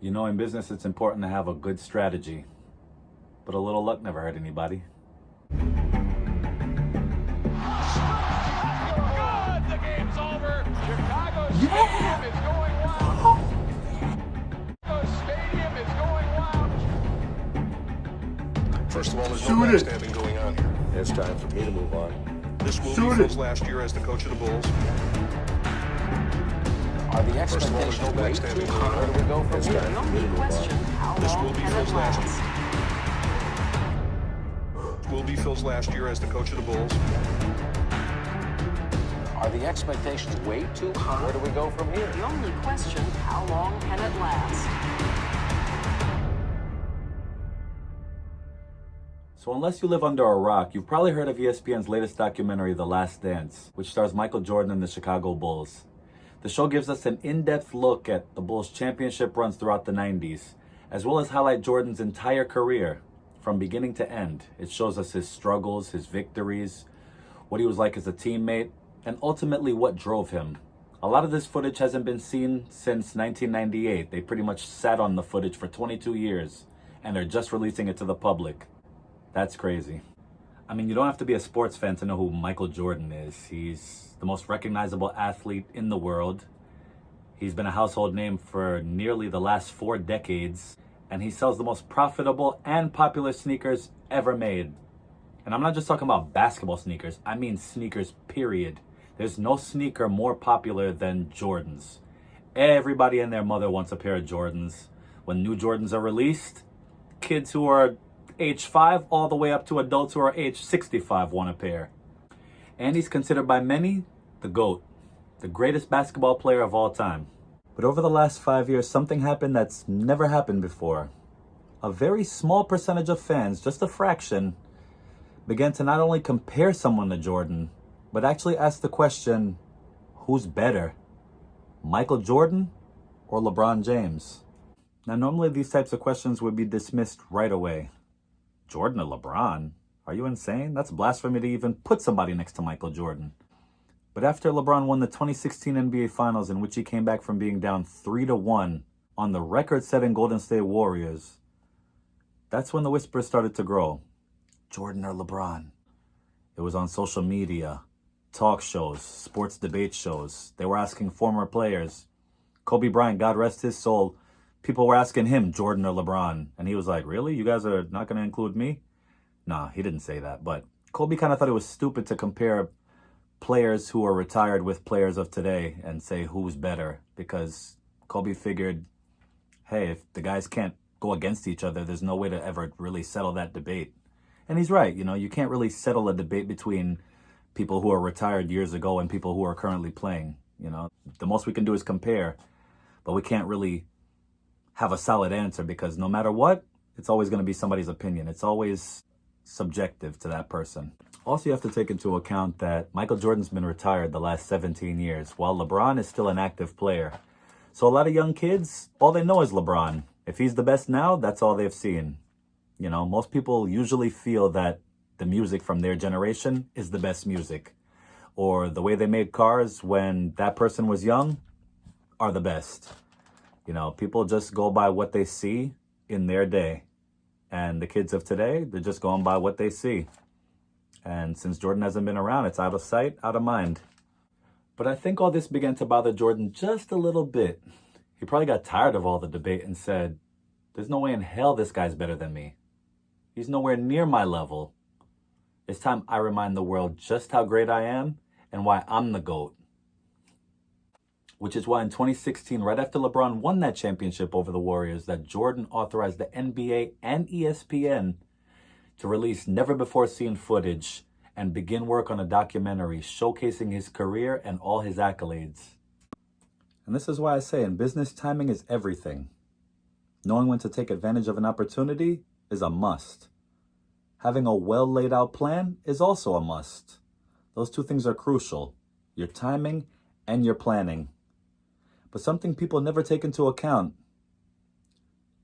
You know, in business, it's important to have a good strategy, but a little luck never hurt anybody. Good, the game's over. Chicago Stadium is going wild. Chicago Stadium is going wild. First of all, there's no backstabbing going on here. It's time for me to move on. This will be Phil's last year as the coach of the Bulls. Are the First of all, there's no expectations way too backstabbing going high? on Where do we go from It's here? time The for me to only move question, on. how This long will be can Phil's it last last? Will be Phil's last year as the coach of the Bulls. Are the expectations way too high? Where do we go from here? The only question, how long can it last? So unless you live under a rock, you've probably heard of ESPN's latest documentary, The Last Dance, which stars Michael Jordan and the Chicago Bulls. The show gives us an in-depth look at the Bulls' championship runs throughout the 90s, as well as highlight Jordan's entire career, from beginning to end. It shows us his struggles, his victories, what he was like as a teammate, and ultimately what drove him. A lot of this footage hasn't been seen since 1998. They pretty much sat on the footage for 22 years, and they're just releasing it to the public. That's crazy. I mean, you don't have to be a sports fan to know who Michael Jordan is. He's the most recognizable athlete in the world. He's been a household name for nearly the last 4 decades, and he sells the most profitable and popular sneakers ever made. And I'm not just talking about basketball sneakers, I mean sneakers, period. There's no sneaker more popular than Jordans. Everybody and their mother wants a pair of Jordans. When new Jordans are released, kids who are age 5 all the way up to adults who are age 65 want a pair. And he's considered by many the GOAT, the greatest basketball player of all time. But over the last 5 years, something happened that's never happened before. A very small percentage of fans, just a fraction, began to not only compare someone to Jordan, but actually ask the question, who's better, Michael Jordan or LeBron James? Now, normally these types of questions would be dismissed right away. Jordan or LeBron? Are you insane? That's blasphemy to even put somebody next to Michael Jordan. But after LeBron won the 2016 NBA Finals, in which he came back from being down 3-1 on the record-setting Golden State Warriors, that's when the whispers started to grow. Jordan or LeBron? It was on social media, talk shows, sports debate shows. They were asking former players. Kobe Bryant, God rest his soul, people were asking him, Jordan or LeBron. And he was like, really? You guys are not going to include me? Nah, he didn't say that. But Kobe kind of thought it was stupid to compare players who are retired with players of today and say who's better. Because Kobe figured, hey, if the guys can't go against each other, there's no way to ever really settle that debate. And he's right. You know, you can't really settle a debate between people who are retired years ago and people who are currently playing. You know, the most we can do is compare, but we can't really have a solid answer because no matter what, it's always going to be somebody's opinion. It's always subjective to that person. Also, you have to take into account that Michael Jordan's been retired the last 17 years, while LeBron is still an active player. So a lot of young kids, all they know is LeBron. If he's the best now, that's all they've seen. You know, most people usually feel that the music from their generation is the best music, or the way they made cars when that person was young are the best. You know, people just go by what they see in their day. And the kids of today, they're just going by what they see. And since Jordan hasn't been around, it's out of sight, out of mind. But I think all this began to bother Jordan just a little bit. He probably got tired of all the debate and said, there's no way in hell this guy's better than me. He's nowhere near my level. It's time I remind the world just how great I am and why I'm the GOAT. Which is why in 2016, right after LeBron won that championship over the Warriors, that Jordan authorized the NBA and ESPN to release never-before-seen footage and begin work on a documentary showcasing his career and all his accolades. And this is why I say in business, timing is everything. Knowing when to take advantage of an opportunity is a must. Having a well-laid-out plan is also a must. Those two things are crucial, your timing and your planning. But something people never take into account,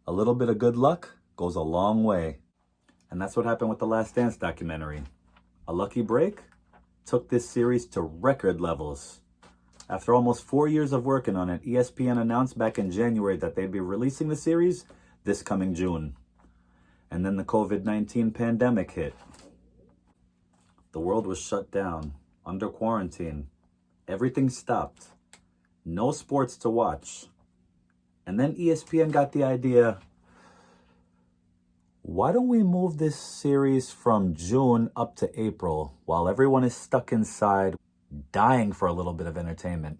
a little bit of good luck goes a long way. And that's what happened with the Last Dance documentary. A lucky break took this series to record levels. After almost 4 years of working on it, ESPN announced back in January that they'd be releasing the series this coming June. And then the COVID-19 pandemic hit. The world was shut down, under quarantine. Everything stopped. No sports to watch. And then ESPN got the idea, why don't we move this series from June up to April while everyone is stuck inside, dying for a little bit of entertainment?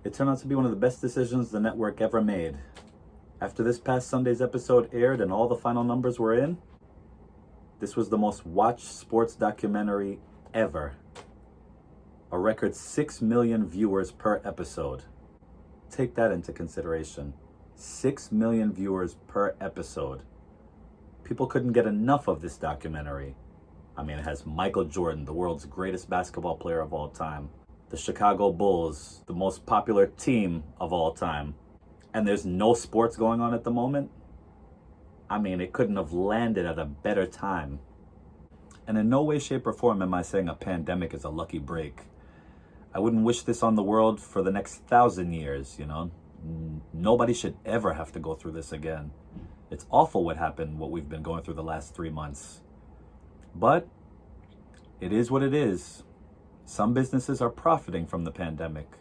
It turned out to be one of the best decisions the network ever made. After this past Sunday's episode aired and all the final numbers were in, this was the most watched sports documentary ever. A record 6 million viewers per episode. Take that into consideration. 6 million viewers per episode. People couldn't get enough of this documentary. I mean, it has Michael Jordan, the world's greatest basketball player of all time. The Chicago Bulls, the most popular team of all time. And there's no sports going on at the moment. I mean, it couldn't have landed at a better time. And in no way, shape, or form am I saying a pandemic is a lucky break. I wouldn't wish this on the world for the next 1,000 years, you know. Nobody should ever have to go through this again. It's awful what happened, what we've been going through the last 3 months. But it is what it is. Some businesses are profiting from the pandemic.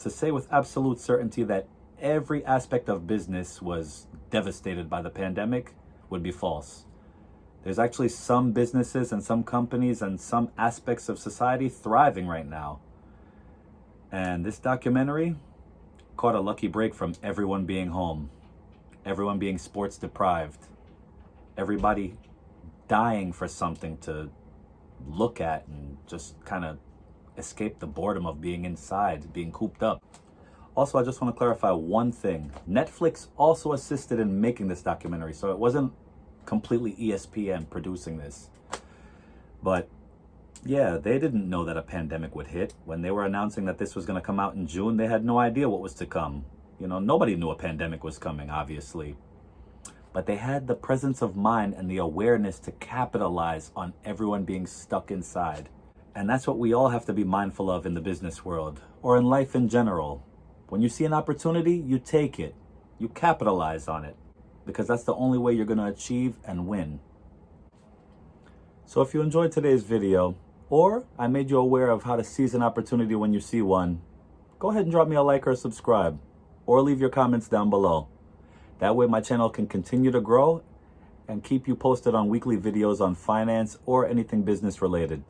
To say with absolute certainty that every aspect of business was devastated by the pandemic would be false. There's actually some businesses and some companies and some aspects of society thriving right now. And this documentary caught a lucky break from everyone being home, everyone being sports deprived, everybody dying for something to look at and just kind of escape the boredom of being inside, being cooped up. Also, I just want to clarify one thing. Netflix also assisted in making this documentary, so it wasn't completely ESPN producing this. But yeah, they didn't know that a pandemic would hit. When they were announcing that this was going to come out in June, they had no idea what was to come. You know, nobody knew a pandemic was coming, obviously. But they had the presence of mind and the awareness to capitalize on everyone being stuck inside. And that's what we all have to be mindful of in the business world, or in life in general. When you see an opportunity, you take it. You capitalize on it. Because that's the only way you're going to achieve and win. So if you enjoyed today's video, or I made you aware of how to seize an opportunity when you see one, go ahead and drop me a like or subscribe, or leave your comments down below. That way my channel can continue to grow and keep you posted on weekly videos on finance or anything business related.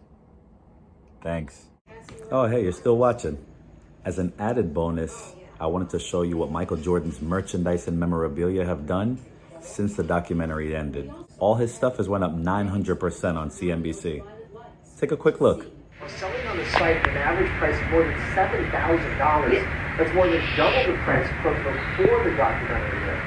Thanks. Oh, hey, you're still watching. As an added bonus, I wanted to show you what Michael Jordan's merchandise and memorabilia have done since the documentary ended. All his stuff has went up 900% on CNBC. Take a quick look. Selling on the site at an average price of more than $7,000. That's more than double the price quote before the documentary hit.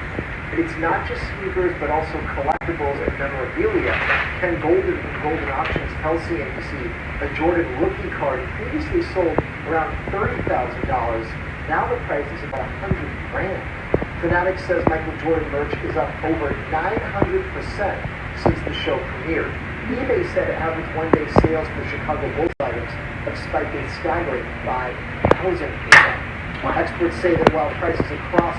And it's not just sneakers, but also collectibles and memorabilia. Ken Golden from Golden Options tells CNBC a Jordan rookie card previously sold around $30,000. Now the price is about $100,000. Fanatics says Michael Jordan merch is up over 900% since the show premiered. eBay said average one-day sales for Chicago Bulls items have spiked a staggering 5,000%. Experts say that while prices across